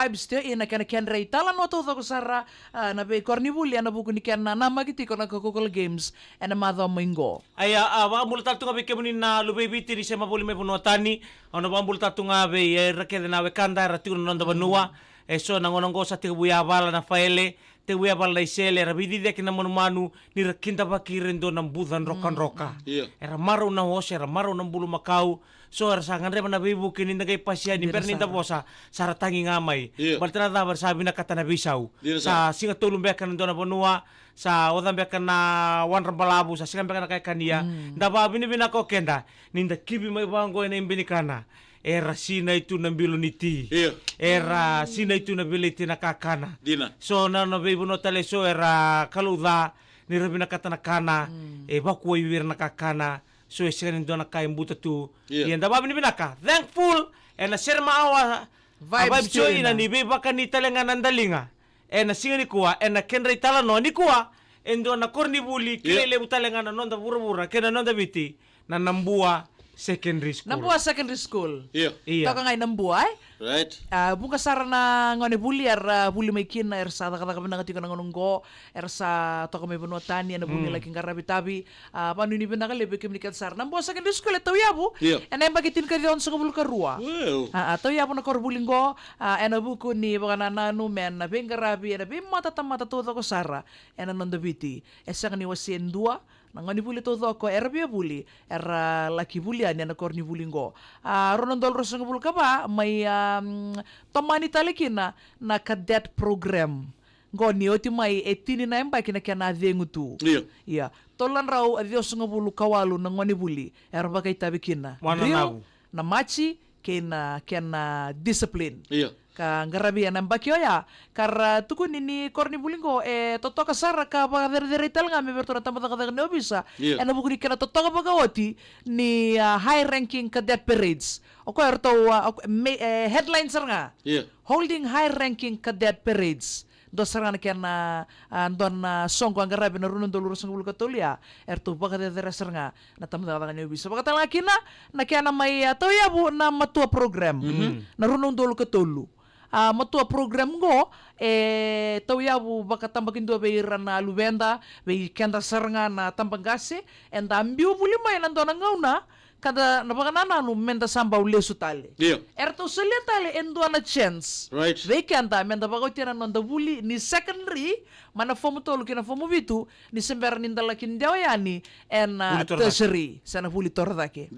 vibes te ina kana ken reitalan wato to sara na be kornibuli ana buku ni ken na magiti ko na Google Games and madho mingo. Aya wa multa tunga be kemuni na lubebi tiri sema boli me puno tani ono wa multa tunga be rake na we kanda ratu no ndo banua eso na ngonongo sa te buya bala na faele te buya bala na isele rabidi de kina manu ni rakinda bakirendo na budan rokan roka. Era maru na hose era maru na bulu makau so era sangan re na bibu kini na kay pasya ni perninda bosa saratangi ngamay. Baltana da bersabi na kata na bisau. Sa singa tulung bekan ndo na banua sa odam bekan na wan rambalabu sa singa bekan na kay kania. Daba bini ko kenda ninda kibi may bango na imbinikana. Era sina itu nambilo niti. Era sina itu nabiliti na kakana. So na bibu no tale so era kaluda ni rabina kata na kana baku iwir na kakana. So isikan ndo na kay buta tu. Yan daba bini binaka. Thankful and share maawa vibes so ina ni beba kan ni talenga nandalinga. Na singa ni kuwa na kenra itala no ni kuwa endo na kornibuli kilele utalenga na nonda bura-bura kena nonda biti na nambua secondary school. Nambua secondary school. Iya. Taka ngay nambua ay. Right. Buka sara na ngone buli buli may kin sa kata kami nangati ka ngononggo sa toka may bunuatan na buli lagi karabi tabi panu ni binaka lebe kami nikat sara nambua secondary school ito yabu. Ena bagitin ka diyon sa kabul karua. Ito yabu na korbulinggo ena buku ni baka nananu men na bengarabi ena bimata tuto ko sara ena nondabiti esa kani wasien dua nangani buli todo ko erbia buli laki bulian na korni bulingo ronondol rosang bul ka ba may tomani talikina na cadet program ngoni oti mai etini na emba kina kana vengutu iya tolan raw adios nga bulu kawalu nangoni buli erba kay tabikina real na machi kena discipline ka ngarabi na bakyo ya kar tukun ini korni bulingo toto kasara ka ba der nga me bertura tamata ka no bisa ena bukuni kana toto ka bagawati ni high ranking cadet parades o ko erto headlines nga holding high ranking cadet parades do sarana kena don songko ngarabi na runun dolur sang bulu katolia erto baga der nga na tamata ka no bisa baga talakina na kena may to yabu na matua program na runun dolur katolu matua program go tawyabu baka tambakin do beiran na lubenda bei kenda seranga na tambangase enda ambiu buli mai nando na ngauna kada nabakanana no menda samba ulesu tale erto tale endo na chance bei kenda menda baka tira nando buli ni secondary mana fomu tolu kina fomu bitu ni sember nindala kindewa yani en tertiary sana buli tordake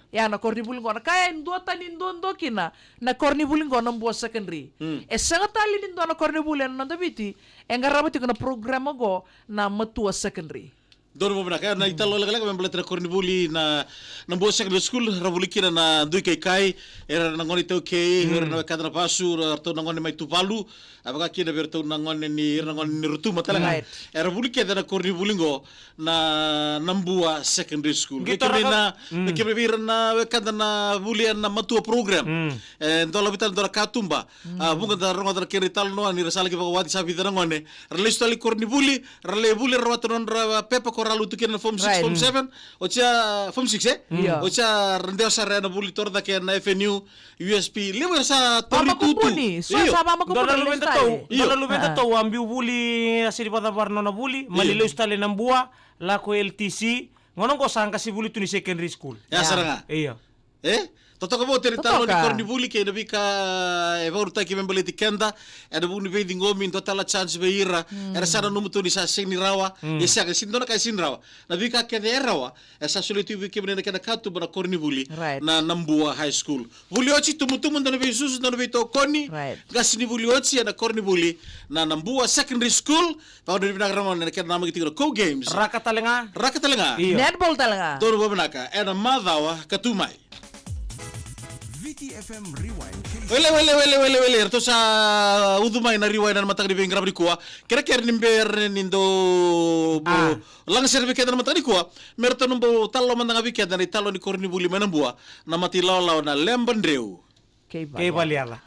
ya na korni buli ngona kaya ndo tani ndo kina na korni buli ngona mbo secondary sanga tali nindo na korni buli nando biti engarabati kuna program go na matua secondary Dono mo kaya na italo lagala kami mbala korni buli na mbo secondary school rabuli kina na dui kai era nangoni tau kei era na kadra pasu to nangoni mai tupalu abaka kina berto nangoni ni nangoni ni rutu matala era buli kina na korni bulingo na nambua secondary school kini na kebe bir na kada na buli na matua program ndola bital ndola katumba bunga da ronga da kiri tal no ni rasala ke wati sabi da ngone release tali korni buli rale buli rawato non pepa ralu tu kena form 6 form 7 ocha form 6 ocha rendeo sa rena buli torda ke na FNU USP liber sa toritutu dona lubenta to ambiu buli asiri pada warna na buli malilo stale nambua la ko LTC ngono ko sangka si buli tu ni secondary school ya saranga iya Toto ka mo teritalo ni korni buli ke nabi ka evorta ki membeli tikenda ada buni vedi ngomi totala chance beira era sana numuto ni sa sini rawa yesa ka sindona ka sin rawa nabi ka ke rawa esa solitu bi ke bene kana katu bana korni buli na nambua high school buli ochi tumutumu ndana be susu ndana be to koni gasini buli ochi na korni buli na nambua secondary school pa ndo bina gramo na kana namagi tigro co games rakatalenga netball talenga toro bobnaka ena madawa katumai VTFM Rewind. Wele erto sa udumay na rewind na matag ni bengra kuwa kira nimber nindo lang serbiket na matag ni kuwa merto numbo talo mandang abiket na talo ni korni buli manambua na matilaw na lembandreu kay baliala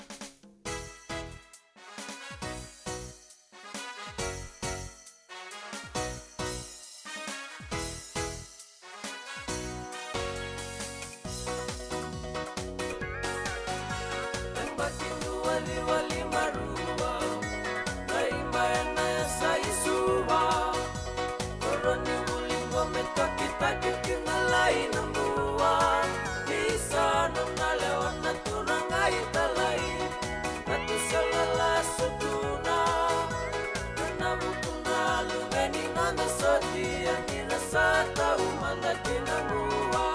wali wali sodia nina sata umanda kinamua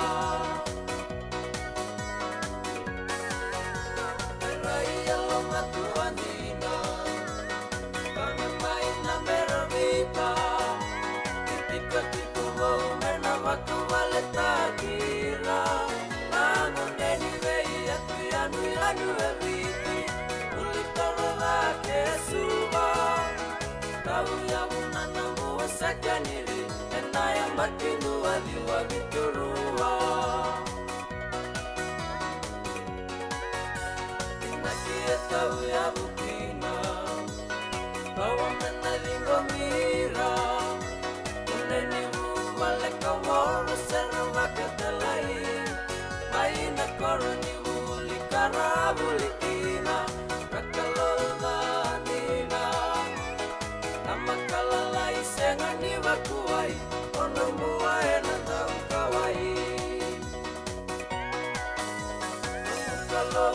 Raya lo matuanina Kami main na meravita Ketika tikubo mena waktu waletakira Nangon deni wei atu yanu eviti Ulitorora kesuba Tahu ya bunana mua sakaniri Enaya makinu aliwa biturua Inakie tahu ya bukina Bawa menalingo mira Uneni wale kaworo sena wakatalai Aina koroni wuli karabulikina Rakalola nina Namakalala isenga ni wakuai Ono muae na tau kawai Kalau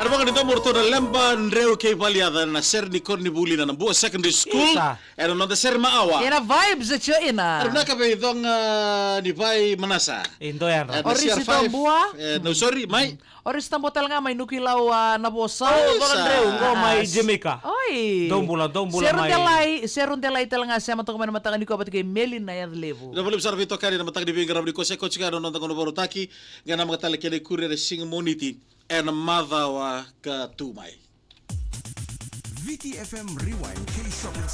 Arbangan itu morto na lemban reu kay paliada na ser ni Corny Bully na Nambua Secondary School. Isa. Era nonda ser maawa. Ina vibes at siya ina. Arna ka ba itong ni Pai Manasa? Indo yan. Oris ito ang buwa? No, sorry, Mai. Oris tam botal nga may nukilaw na bosa. Doon Andreu, ngo may Jamaica. Oy. Dombula Serun delay tal nga siya matong matakan ni ko bat kay Melin na yan levo. Na boleh besar vito kari na matag di bingaram ni kose coach kano nonda kono borotaki ngana mga tala kene kurir sing moniti and mother wa ka tumai. VTFM Rewind K Shopping